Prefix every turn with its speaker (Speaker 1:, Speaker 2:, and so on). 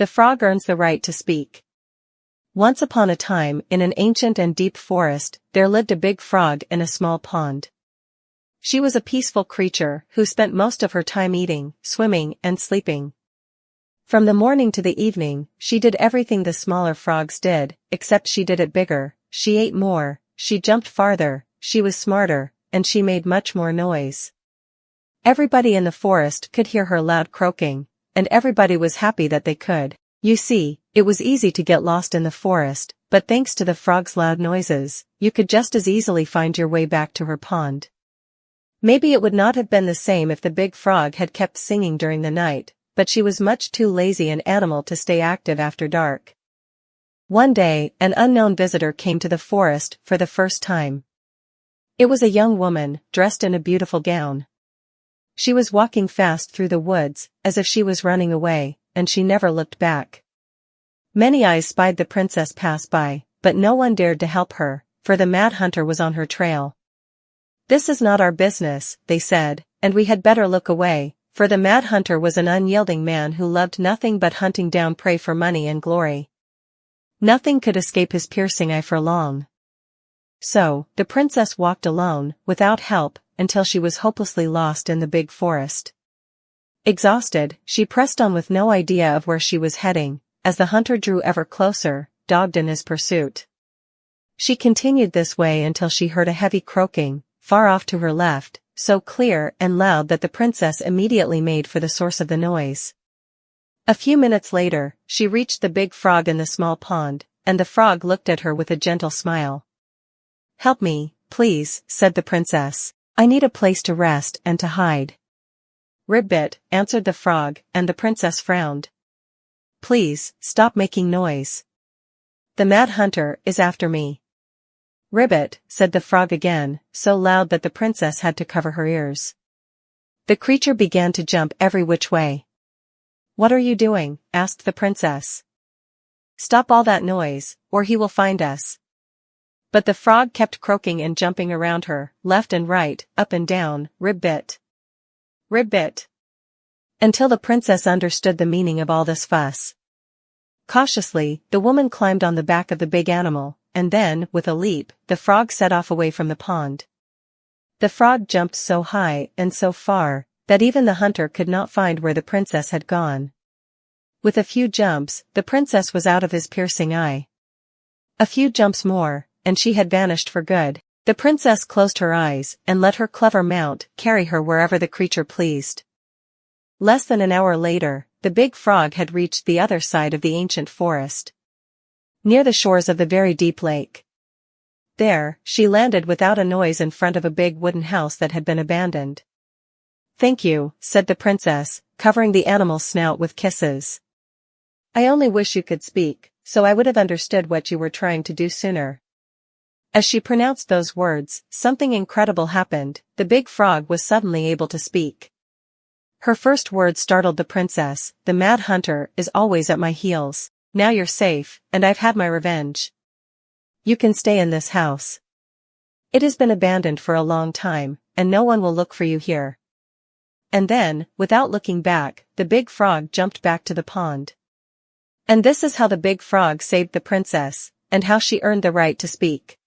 Speaker 1: The frog earns the right to speak. Once upon a time, in an ancient and deep forest, there lived a big frog in a small pond. She was a peaceful creature who spent most of her time eating, swimming, and sleeping. From the morning to the evening, she did everything the smaller frogs did, except she did it bigger. She ate more, she jumped farther, she was smarter, and she made much more noise. Everybody in the forest could hear her loud croaking, and everybody was happy that they could. You see, it was easy to get lost in the forest, but thanks to the frog's loud noises, you could just as easily find your way back to her pond. Maybe it would not have been the same if the big frog had kept singing during the night, but she was much too lazy an animal to stay active after dark. One day, an unknown visitor came to the forest for the first time. It was a young woman, dressed in a beautiful gown. She was walking fast through the woods, as if she was running away, and she never looked back. Many eyes spied the princess pass by, but no one dared to help her, for the mad hunter was on her trail. "This is not our business," they said, "and we had better look away," for the mad hunter was an unyielding man who loved nothing but hunting down prey for money and glory. Nothing could escape his piercing eye for long. So, the princess walked alone, without help, until she was hopelessly lost in the big forest. Exhausted, she pressed on with no idea of where she was heading, as the hunter drew ever closer, dogged in his pursuit. She continued this way until she heard a heavy croaking, far off to her left, so clear and loud that the princess immediately made for the source of the noise. A few minutes later, she reached the big frog in the small pond, and the frog looked at her with a gentle smile. "Help me, please," said the princess. "I need a place to rest and to hide." "Ribbit," answered the frog, and the princess frowned. "Please, stop making noise. The mad hunter is after me." "Ribbit," said the frog again, so loud that the princess had to cover her ears. The creature began to jump every which way. "What are you doing?" asked the princess. "Stop all that noise, or he will find us." But the frog kept croaking and jumping around her, left and right, up and down, ribbit, ribbit, until the princess understood the meaning of all this fuss. Cautiously, the woman climbed on the back of the big animal, and then, with a leap, the frog set off away from the pond. The frog jumped so high and so far, that even the hunter could not find where the princess had gone. With a few jumps, the princess was out of his piercing eye. A few jumps more, and she had vanished for good. The princess closed her eyes and let her clever mount carry her wherever the creature pleased. Less than an hour later, the big frog had reached the other side of the ancient forest, near the shores of the very deep lake. There, she landed without a noise in front of a big wooden house that had been abandoned. "Thank you," said the princess, covering the animal's snout with kisses. "I only wish you could speak, so I would have understood what you were trying to do sooner." As she pronounced those words, something incredible happened. The big frog was suddenly able to speak. Her first words startled the princess. "The mad hunter is always at my heels. Now you're safe, and I've had my revenge. You can stay in this house. It has been abandoned for a long time, and no one will look for you here." And then, without looking back, the big frog jumped back to the pond. And this is how the big frog saved the princess, and how she earned the right to speak.